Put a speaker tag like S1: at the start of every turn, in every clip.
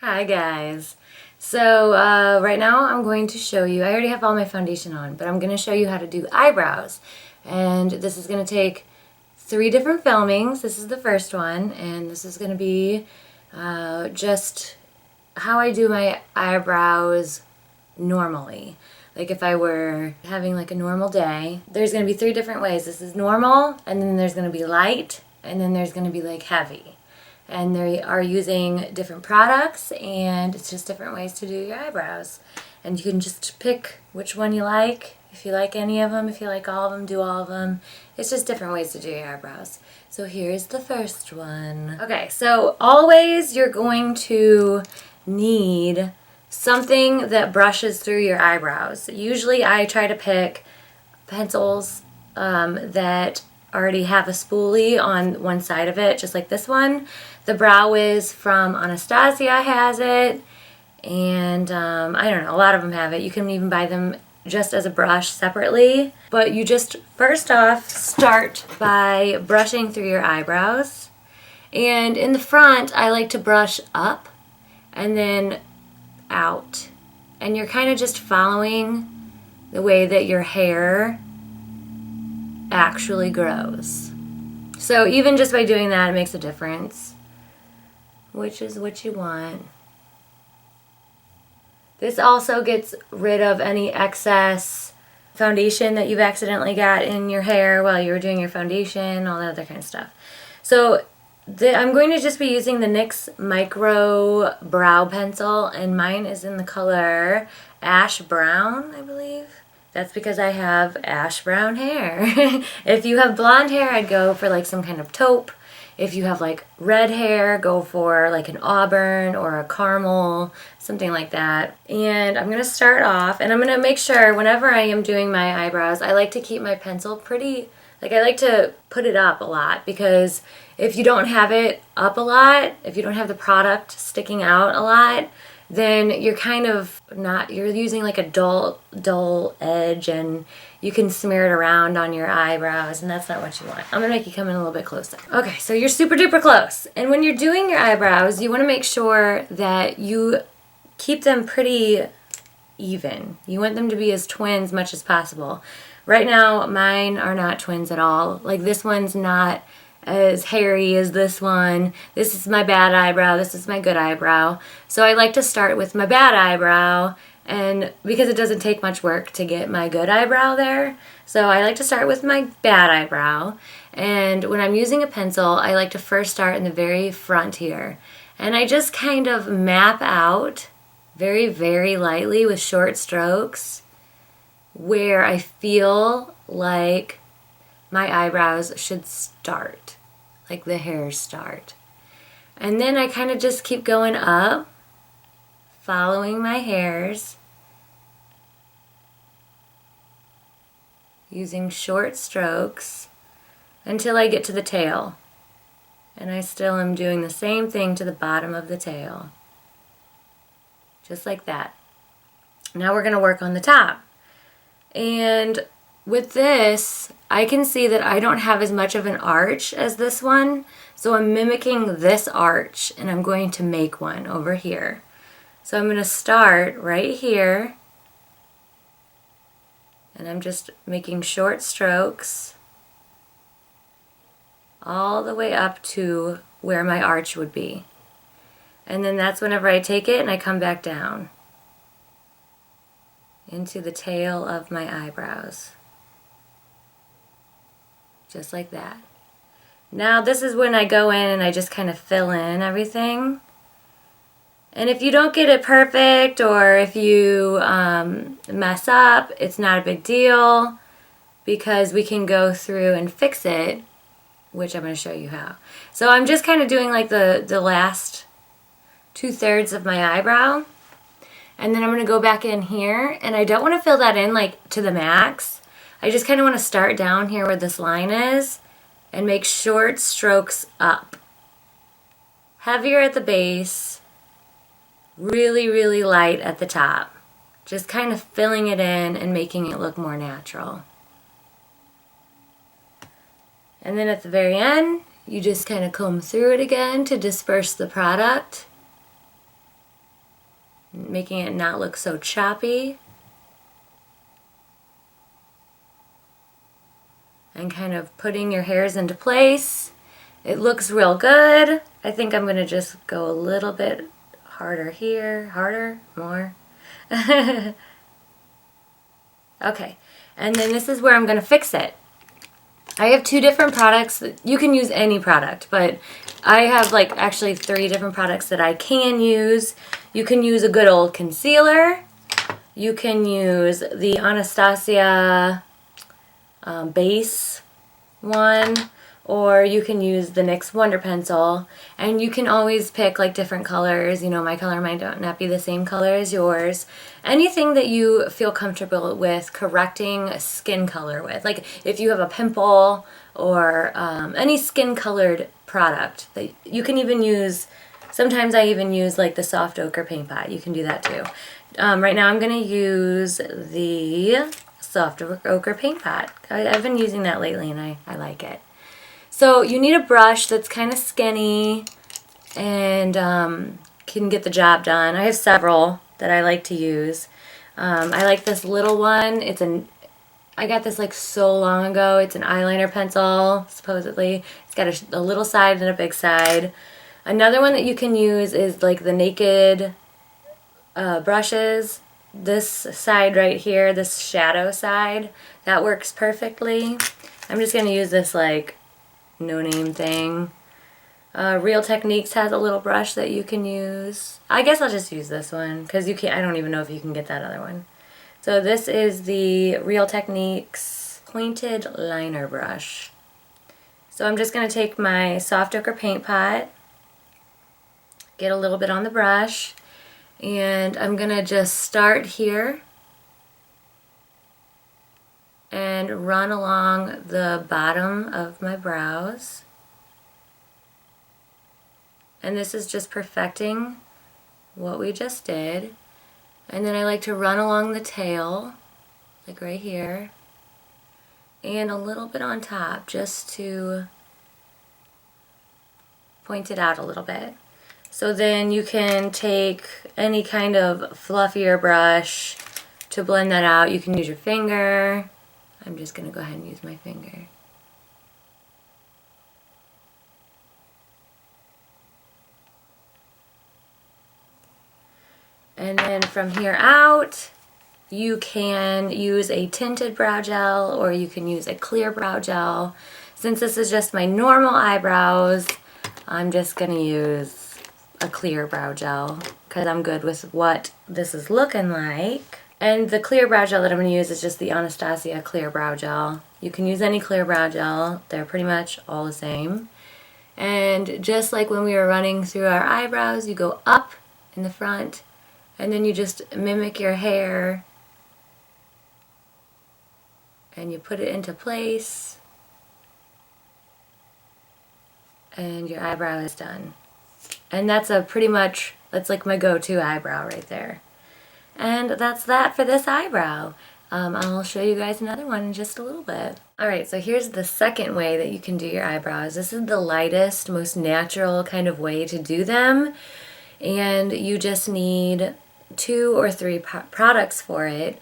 S1: Hi guys. So right now I'm going to show you, I already have all my foundation on, but I'm going to show you how to do eyebrows. And this is going to take 3 different filmings. This is the first one, and this is going to be just how I do my eyebrows normally. Like if I were having like a normal day, there's going to be 3 different ways. This is normal, and then there's going to be light, and then there's going to be like heavy. And they are using different products, and it's just different ways to do your eyebrows. And you can just pick which one you like. If you like any of them, if you like all of them, do all of them. It's just different ways to do your eyebrows. So here's the first one. Okay, so always you're going to need something that brushes through your eyebrows. Usually I try to pick pencils that already have a spoolie on one side of it, just like this one. The Brow Wiz from Anastasia has it, and I don't know, a lot of them have it. You can even buy them just as a brush separately, but you just first off start by brushing through your eyebrows. And in the front, I like to brush up and then out, and you're kind of just following the way that your hair actually grows. So even just by doing that, it makes a difference, which is what you want. This also gets rid of any excess foundation that you've accidentally got in your hair while you were doing your foundation, all that other kind of stuff. So I'm going to just be using the NYX Micro Brow Pencil, and mine is in the color Ash Brown, I believe. That's because I have ash brown hair. If you have blonde hair, I'd go for like some kind of taupe. If you have like red hair, go for like an auburn or a caramel, something like that. And I'm going to start off, and I'm going to make sure whenever I am doing my eyebrows, I like to keep my pencil pretty, like I like to put it up a lot, because if you don't have it up a lot, if you don't have the product sticking out a lot, then you're kind of not, you're using like a dull edge, and you can smear it around on your eyebrows, and that's not what you want. I'm gonna make you come in a little bit closer. Okay, so you're super duper close. And when you're doing your eyebrows, you wanna make sure that you keep them pretty even. You want them to be as twins much as possible. Right now, mine are not twins at all. Like this one's not as hairy as this one. This is my bad eyebrow. This is my good eyebrow. So I like to start with my bad eyebrow, and because it doesn't take much work to get my good eyebrow there, so I like to start with my bad eyebrow. And when I'm using a pencil, I like to first start in the very front here, and I just kind of map out very, very lightly with short strokes where I feel like my eyebrows should start, like the hairs start. And then I kind of just keep going up, following my hairs, using short strokes until I get to the tail. And I still am doing the same thing to the bottom of the tail. Just like that. Now we're going to work on the top. And with this, I can see that I don't have as much of an arch as this one, so I'm mimicking this arch, and I'm going to make one over here. So I'm going to start right here, and I'm just making short strokes all the way up to where my arch would be. And then that's whenever I take it and I come back down into the tail of my eyebrows. Just like that. Now this is when I go in and I just kind of fill in everything. And if you don't get it perfect, or if you mess up, it's not a big deal, because we can go through and fix it, which I'm going to show you how. So I'm just kind of doing like the last 2/3 of my eyebrow. And then I'm going to go back in here, and I don't want to fill that in like to the max. I just kind of want to start down here where this line is and make short strokes up. Heavier at the base, really, really light at the top. Just kind of filling it in and making it look more natural. And then at the very end, you just kind of comb through it again to disperse the product. making it not look so choppy. And kind of putting your hairs into place. It looks real good. I think I'm gonna just go a little bit harder here. Harder? More? Okay, and then this is where I'm gonna fix it. I have 2 different products. You can use any product, but I have like actually 3 different products that I can use. You can use a good old concealer. You can use the Anastasia base one, or you can use the NYX Wonder Pencil, and you can always pick like different colors. You know, my color might not be the same color as yours. Anything that you feel comfortable with correcting skin color with, like if you have a pimple or any skin colored product that you can even use. Sometimes I even use like the soft ochre paint pot. You can do that too. Right now I'm going to use the soft ochre paint pot. I've been using that lately and I like it. So you need a brush that's kind of skinny and can get the job done. I have several that I like to use. I like this little one. I got this like so long ago. It's an eyeliner pencil, supposedly. It's got a little side and a big side. Another one that you can use is like the Naked brushes. This side right here, this shadow side, that works perfectly. I'm just going to use this like no-name thing. Real Techniques has a little brush that you can use. I guess I'll just use this one because you can't. I don't even know if you can get that other one. So this is the Real Techniques pointed liner brush. So I'm just going to take my soft ochre paint pot, get a little bit on the brush, and I'm going to just start here and run along the bottom of my brows. And this is just perfecting what we just did. And then I like to run along the tail, like right here, and a little bit on top just to point it out a little bit. So then you can take any kind of fluffier brush to blend that out. You can use your finger. I'm just going to go ahead and use my finger. And then from here out, you can use a tinted brow gel or you can use a clear brow gel. Since this is just my normal eyebrows, I'm just going to use a clear brow gel because I'm good with what this is looking like. And the clear brow gel that I'm going to use is just the Anastasia clear brow gel. You can use any clear brow gel. They're pretty much all the same. And just like when we were running through our eyebrows, you go up in the front and then you just mimic your hair and you put it into place and your eyebrow is done. And that's that's like my go-to eyebrow right there. And that's that for this eyebrow. I'll show you guys another one in just a little bit. Alright, so here's the second way that you can do your eyebrows. This is the lightest, most natural kind of way to do them. And you just need 2 or 3 products for it.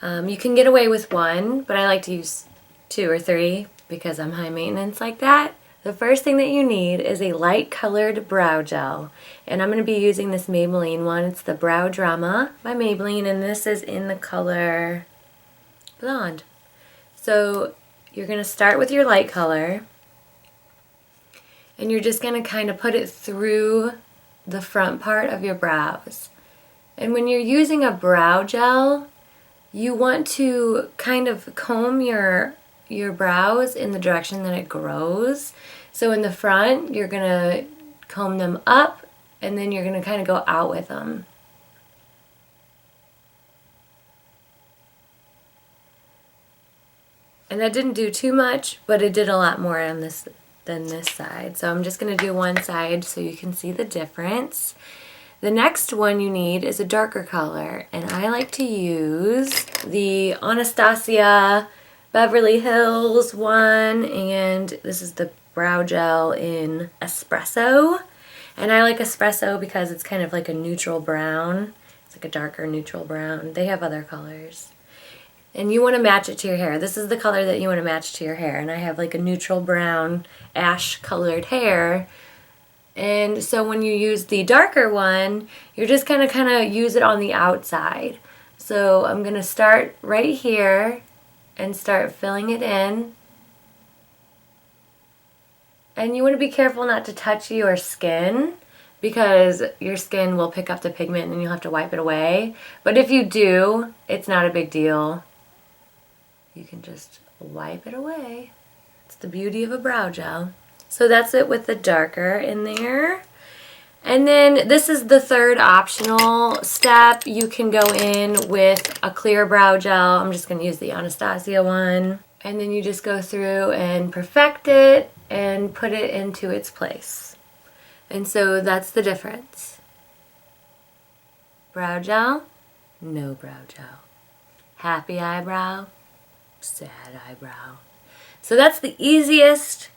S1: You can get away with 1, but I like to use 2 or 3 because I'm high maintenance like that. The first thing that you need is a light colored brow gel, and I'm going to be using this Maybelline one. It's the Brow Drama by Maybelline, and this is in the color Blonde. So you're going to start with your light color, and you're just going to kind of put it through the front part of your brows. And when you're using a brow gel, you want to kind of comb your brows in the direction that it grows. So in the front, you're going to comb them up, and then you're going to kind of go out with them. And that didn't do too much, but it did a lot more on this than this side. So I'm just going to do one side so you can see the difference. The next one you need is a darker color, and I like to use the Anastasia Beverly Hills one, and this is the brow gel in Espresso. And I like Espresso because it's kind of like a neutral brown. It's like a darker neutral brown. They have other colors. And you want to match it to your hair. This is the color that you want to match to your hair. And I have like a neutral brown, ash colored hair. And so when you use the darker one, you're just going to kind of use it on the outside. So I'm going to start right here and start filling it in. And you want to be careful not to touch your skin, because your skin will pick up the pigment and you'll have to wipe it away. But if you do, it's not a big deal. You can just wipe it away. It's the beauty of a brow gel. So that's it with the darker in there. And then this is the third optional step. You can go in with a clear brow gel. I'm just going to use the Anastasia one. And then you just go through and perfect it and put it into its place. And so that's the difference. Brow gel, no brow gel. Happy eyebrow, sad eyebrow. So that's the easiest,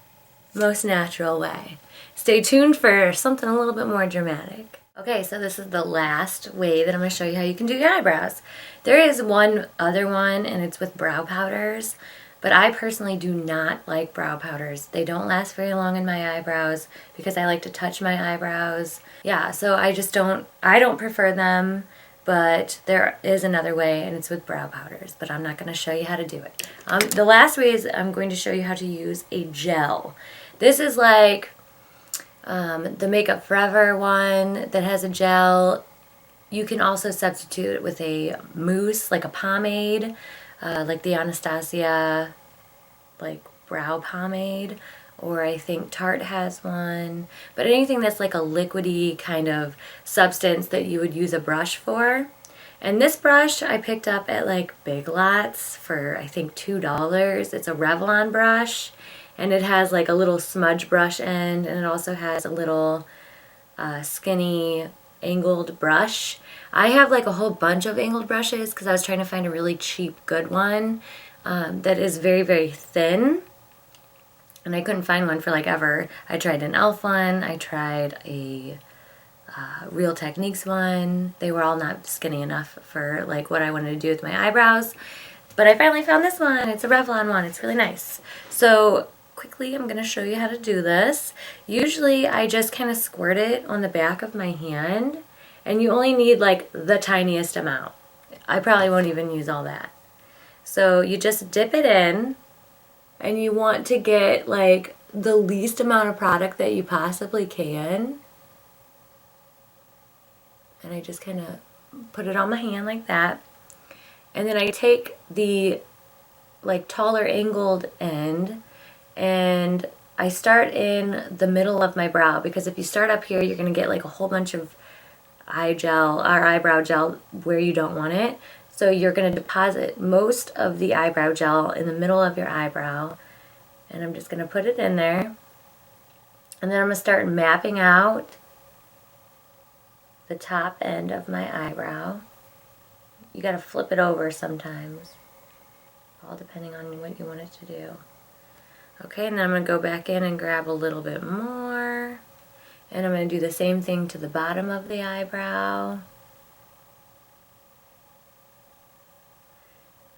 S1: most natural way. Stay tuned for something a little bit more dramatic. Okay, so this is the last way that I'm going to show you how you can do your eyebrows. There is one other one, and it's with brow powders. But I personally do not like brow powders. They don't last very long in my eyebrows because I like to touch my eyebrows. Yeah, so I don't prefer them, but there is another way, and it's with brow powders, but I'm not going to show you how to do it. The last way is I'm going to show you how to use a gel. This is like the Makeup Forever one that has a gel. You can also substitute it with a mousse, like a pomade. Like the Anastasia, like brow pomade, or I think Tarte has one. But anything that's like a liquidy kind of substance that you would use a brush for. And this brush I picked up at like Big Lots for I think $2. It's a Revlon brush, and it has like a little smudge brush end, and it also has a little skinny angled brush. I have like a whole bunch of angled brushes because I was trying to find a really cheap good one that is very, very thin, and I couldn't find one for like ever. I tried an e.l.f. one, I tried a Real Techniques one. They were all not skinny enough for like what I wanted to do with my eyebrows, but I finally found this one. It's a Revlon one. It's really nice. So quickly I'm going to show you how to do this. Usually I just kind of squirt it on the back of my hand, and you only need like the tiniest amount. I probably won't even use all that. So you just dip it in, and you want to get like the least amount of product that you possibly can. And I just kind of put it on my hand like that. And then I take the like taller angled end, and I start in the middle of my brow, because if you start up here, you're going to get like a whole bunch of eyebrow gel where you don't want it. So you're going to deposit most of the eyebrow gel in the middle of your eyebrow, and I'm just going to put it in there. And then I'm going to start mapping out the top end of my eyebrow. You got to flip it over sometimes, all depending on what you want it to do. Okay, and then I'm going to go back in and grab a little bit more. And I'm going to do the same thing to the bottom of the eyebrow.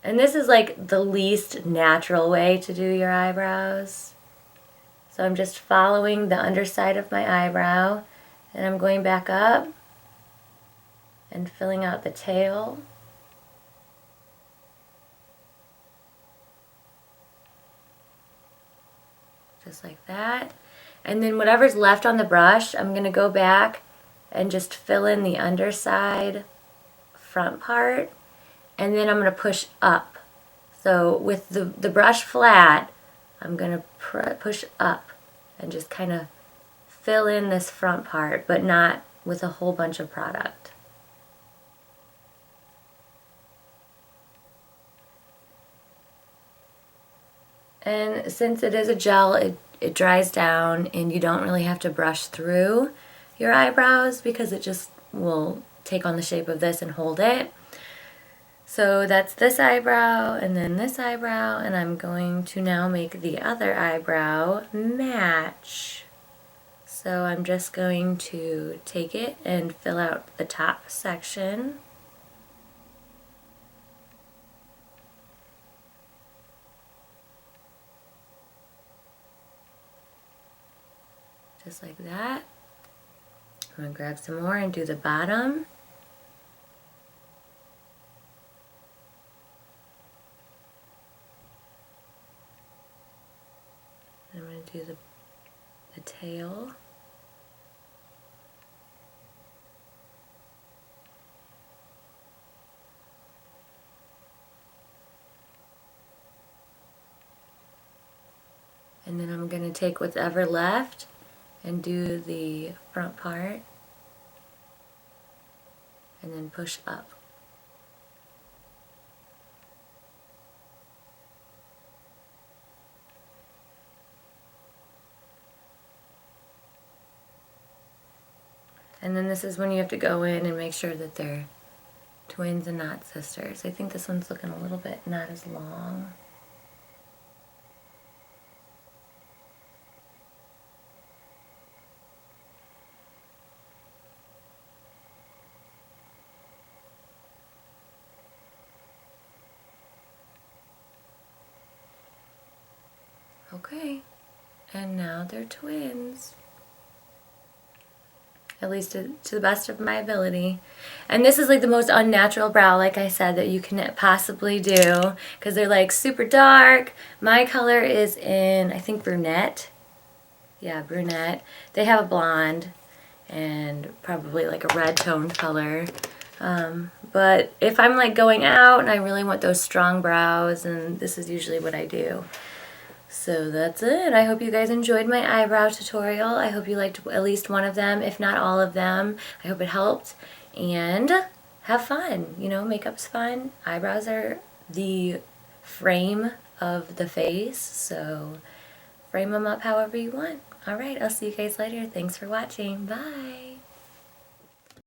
S1: And this is like the least natural way to do your eyebrows. So I'm just following the underside of my eyebrow, and I'm going back up and filling out the tail. Just like that. And then whatever's left on the brush, I'm going to go back and just fill in the underside front part. And then I'm going to push up. So with the brush flat, I'm going to push up and just kind of fill in this front part, but not with a whole bunch of product. And since it is a gel, it dries down, and you don't really have to brush through your eyebrows because it just will take on the shape of this and hold it. So that's this eyebrow and then this eyebrow, and I'm going to now make the other eyebrow match. So I'm just going to take it and fill out the top section. Just like that. I'm going to grab some more and do the bottom. I'm going to do the tail. And then I'm going to take whatever left and do the front part and then push up. And then this is when you have to go in and make sure that they're twins and not sisters. I think this one's looking a little bit not as long. Okay, and now they're twins. At least to the best of my ability. And this is like the most unnatural brow, like I said, that you can possibly do, because they're like super dark. My color is in, I think, Brunette. Yeah, Brunette. They have a blonde and probably like a red toned color. But if I'm like going out and I really want those strong brows, and this is usually what I do. So that's it. I hope you guys enjoyed my eyebrow tutorial. I hope you liked at least one of them, if not all of them. I hope it helped. And have fun. You know, makeup's fun. Eyebrows are the frame of the face, so frame them up however you want. Alright, I'll see you guys later. Thanks for watching. Bye.